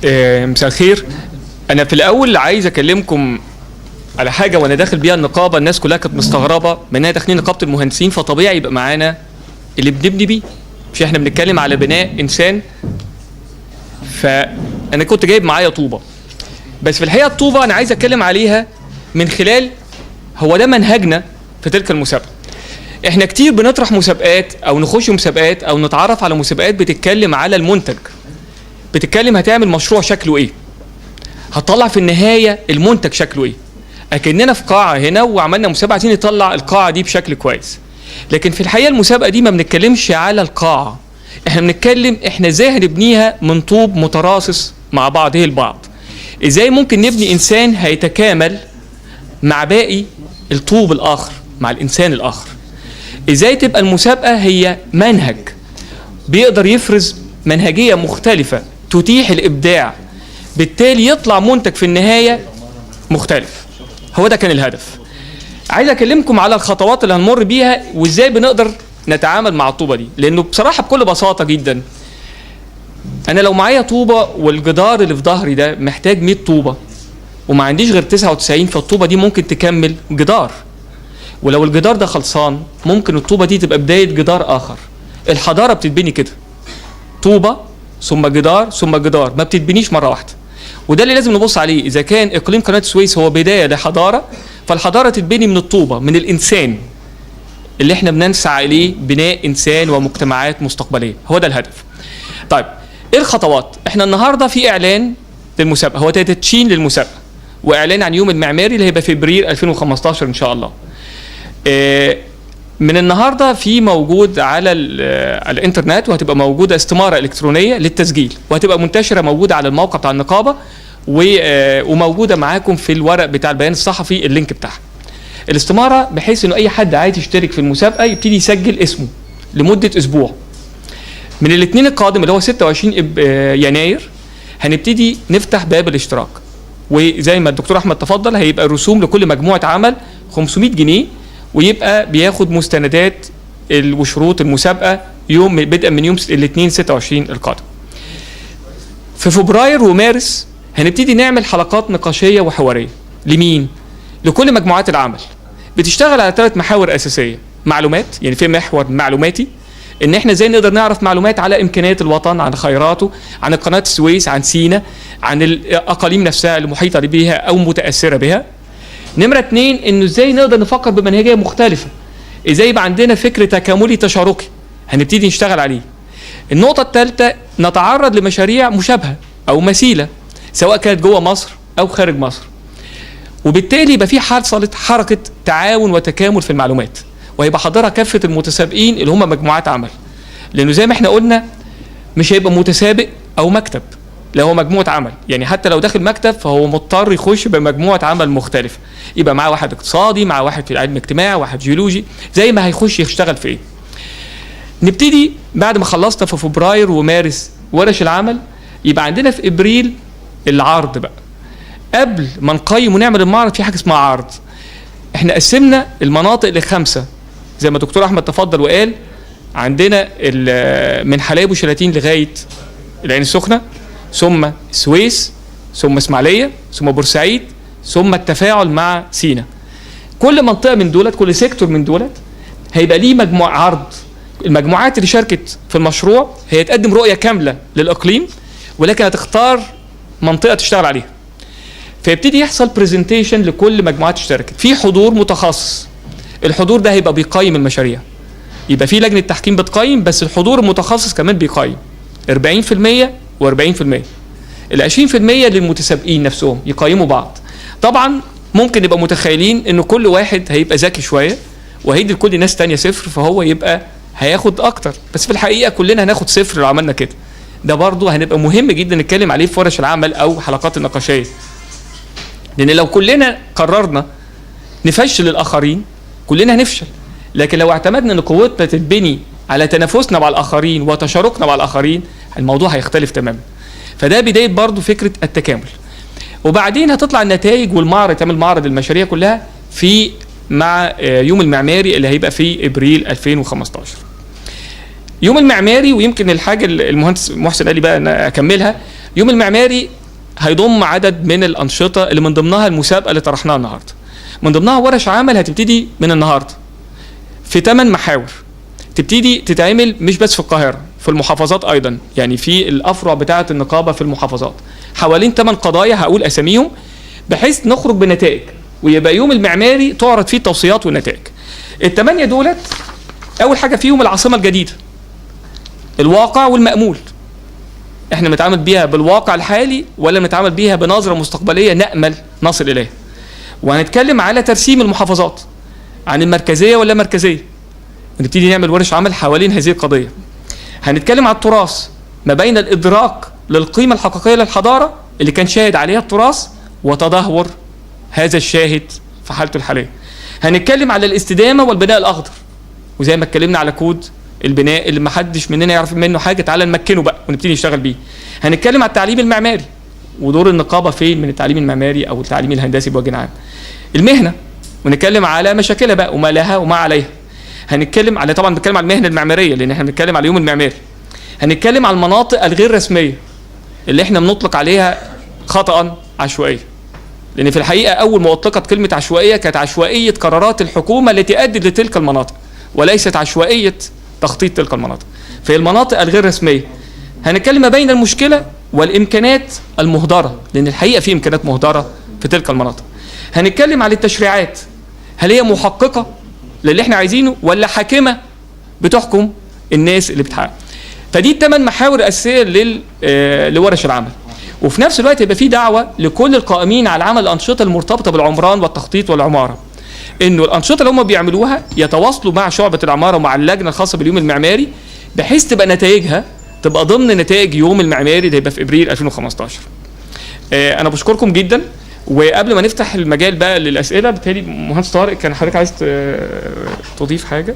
مساء الخير. انا في الاول عايز اكلمكم على حاجه وانا داخل بيها النقابه. الناس كلها كانت مستغربه منها داخلين نقابه المهندسين، فطبيعي يبقى معانا اللي بنبني بيه، مش احنا بنتكلم على بناء انسان. فانا كنت جايب معايا طوبه، بس في الحقيقه الطوبه انا عايز اتكلم عليها من خلال هو ده منهجنا في تلك المسابقه. احنا كتير بنطرح مسابقات او نخش مسابقات او نتعرف على مسابقات بتتكلم على المنتج، بتتكلم هتعمل مشروع شكله ايه، هتطلع في النهايه المنتج شكله ايه. اكننا في قاعه هنا وعملنا مسابقه عايزين نطلع القاعه دي بشكل كويس، لكن في الحقيقه المسابقه دي ما بنتكلمش على القاعه، احنا بنتكلم احنا ازاي هنبنيها من طوب متراصص مع بعضه البعض. ازاي ممكن نبني انسان هيتكامل مع باقي الطوب الاخر، مع الانسان الاخر. ازاي تبقى المسابقه هي منهج بيقدر يفرز منهجيه مختلفه تتيح الابداع، بالتالي يطلع منتج في النهايه مختلف. هو ده كان الهدف. عايز اكلمكم على الخطوات اللي هنمر بيها وازاي بنقدر نتعامل مع الطوبه دي، لانه بصراحه بكل بساطه جدا انا لو معايا طوبه والجدار اللي في ظهري ده محتاج 100 طوبه وما عنديش غير 99، فالطوبه دي ممكن تكمل جدار، ولو الجدار ده خلصان ممكن الطوبه دي تبقى بدايه جدار اخر. الحضاره بتتبني كده، طوبه ثم جدار ثم جدار، ما بتتبنيش مره واحده. وده اللي لازم نبص عليه. اذا كان اقليم قناه السويس هو بدايه لحضاره، فالحضاره تتبني من الطوبه، من الانسان اللي احنا بنسعى اليه، بناء انسان ومجتمعات مستقبليه. هو ده الهدف. طيب ايه الخطوات؟ احنا النهارده في اعلان للمسابقه، هو تدشين للمسابقه واعلان عن يوم المعماري اللي هيبقى في ابريل 2015 ان شاء الله. من النهارده في موجود على الانترنت، وهتبقى موجوده استماره الكترونيه للتسجيل، وهتبقى منتشره موجوده على الموقع بتاع النقابه، وموجوده معاكم في الورق بتاع البيان الصحفي اللينك بتاعها. الاستماره بحيث انه اي حد عايز يشترك في المسابقه يبتدي يسجل اسمه لمده اسبوع. من الاثنين القادم اللي هو 26 يناير هنبتدي نفتح باب الاشتراك، وزي ما الدكتور احمد تفضل هيبقى الرسوم لكل مجموعه عمل 500 جنيه، ويبقى بياخد مستندات وشروط المسابقه يوم بدءا من يوم الاثنين 26 القادم. في فبراير ومارس هنبتدي نعمل حلقات نقاشيه وحواريه. لمين؟ لكل مجموعات العمل. بتشتغل على 3 محاور اساسيه. معلومات، يعني في محور معلوماتي، ان احنا ازاي نقدر نعرف معلومات على امكانيات الوطن، عن خيراته، عن قناه السويس، عن سيناء، عن الاقاليم نفسها المحيطه بها او متاثره بها. نمره 2 انه ازاي نقدر نفكر بمنهجيه مختلفه، ازاي يبقى عندنا فكر تكاملي تشاركي هنبتدي نشتغل عليه. النقطه الثالثه نتعرض لمشاريع مشابهه او مثيله سواء كانت جوه مصر او خارج مصر، وبالتالي يبقى في حصلت حركه تعاون وتكامل في المعلومات، وهيبقى حاضرها كافه المتسابقين اللي هم مجموعات عمل. لانه زي ما احنا قلنا مش هيبقى متسابق او مكتب، لا هو مجموعه عمل، يعني حتى لو داخل مكتب فهو مضطر يخش بمجموعه عمل مختلفه، يبقى معاه واحد اقتصادي، مع واحد في علم اجتماع، واحد جيولوجي، زي ما هيخش يشتغل في ايه. نبتدي بعد ما خلصنا في فبراير ومارس ورش العمل، يبقى عندنا في ابريل العرض بقى. قبل ما نقيم ونعمل المعرض في حاجه اسمها عرض. احنا قسمنا المناطق ل5 زي ما الدكتور احمد تفضل وقال. عندنا من حلايب وشلاتين لغايه العين السخنه، ثم السويس، ثم اسماعيليه، ثم بورسعيد، ثم التفاعل مع سيناء. كل منطقه من دولت، كل سيكتور من دولت هيبقى ليه مجموعه عرض. المجموعات اللي شاركت في المشروع هي تقدم رؤيه كامله للاقليم، ولكن هتختار منطقه تشتغل عليها. فيبتدي يحصل برزنتيشن لكل مجموعات اشتركت، في حضور متخصص. الحضور ده هيبقى بيقيم المشاريع، يبقى في لجنه تحكيم بتقيم، بس الحضور المتخصص كمان بيقيم 40% و40%. ال 20% للمتسابقين نفسهم يقيموا بعض. طبعا ممكن نبقى متخيلين انه كل واحد هيبقى ذكي شويه وهيدي لكل ناس تانية 0، فهو يبقى هياخد اكتر، بس في الحقيقه كلنا هناخد 0 لو عملنا كده. ده برضه هنبقى مهم جدا نتكلم عليه في ورش العمل او حلقات النقاشيه، لان لو كلنا قررنا نفشل الاخرين كلنا هنفشل. لكن لو اعتمدنا ان قوتنا تتبني على تنافسنا مع الاخرين وتشاركنا مع الاخرين، الموضوع هيختلف تماما. فده بدايه برضو فكره التكامل. وبعدين هتطلع النتائج والمعرض، تعمل معرض المشاريع كلها في مع يوم المعماري اللي هيبقى في ابريل 2015. يوم المعماري، ويمكن الحاجه المهندس محسن قال لي بقى ان اكملها، يوم المعماري هيضم عدد من الانشطه اللي من ضمنها المسابقه اللي طرحناها النهارده، من ضمنها ورش عمل هتبتدي من النهارده في 8 محاور تبتدي تتعمل مش بس في القاهره، في المحافظات ايضا، يعني في الافرع بتاعه النقابه في المحافظات حوالين 8 قضايا هقول اساميهم، بحيث نخرج بنتائج ويبقى يوم المعماري تعرض فيه التوصيات والنتائج. ال8 دولت اول حاجه فيهم العاصمه الجديده، الواقع والمأمول. احنا بنتعامل بيها بالواقع الحالي ولا بنتعامل بيها بنظره مستقبليه نأمل نصل اليها. وهنتكلم على ترسيم المحافظات، عن المركزيه ولا مركزيه، ونبتدي نعمل ورش عمل حوالين هذه القضيه. هنتكلم على التراث، ما بين الادراك للقيمه الحقيقيه للحضاره اللي كان شاهد عليها التراث وتدهور هذا الشاهد في حالته الحاليه. هنتكلم على الاستدامه والبناء الاخضر، وزي ما اتكلمنا على كود البناء اللي ما حدش مننا يعرف منه حاجه، تعالى نمكنه بقى ونبتدي نشتغل بيه. هنتكلم على التعليم المعماري ودور النقابه فين من التعليم المعماري او التعليم الهندسي بوجه عام. المهنه، ونتكلم على مشاكلها بقى وما لها وما عليها. هنتكلم على، طبعا بنتكلم على المهنه المعماريه لان احنا بنتكلم على اليوم المعماري. هنتكلم على المناطق الغير رسميه اللي احنا بنطلق عليها خطأ عشوائيه، لان في الحقيقه اول ما اطلقت كلمه عشوائيه كانت عشوائيه قرارات الحكومه التي ادت لتلك المناطق، وليست عشوائيه تخطيط تلك المناطق. في المناطق الغير رسميه هنتكلم ما بين المشكله والامكانات المهدره، لان الحقيقه في امكانات مهدره في تلك المناطق. هنتكلم على التشريعات، هل هي محققه للي احنا عايزينه ولا حاكمه بتحكم الناس اللي بتحقق. فدي ال8 محاور الاساسيه لورش العمل. وفي نفس الوقت يبقى في دعوه لكل القائمين على عمل الانشطه المرتبطه بالعمران والتخطيط والعماره، انه الانشطه اللي هم بيعملوها يتواصلوا مع شعبه العماره ومع اللجنه الخاصه باليوم المعماري، بحيث تبقى نتائجها تبقى ضمن نتائج يوم المعماري اللي هيبقى في ابريل 2015. انا بشكركم جدا. وقبل ما نفتح المجال بقى للاسئله، بالتالي مهندس طارق كان حضرتك عايز تضيف حاجه؟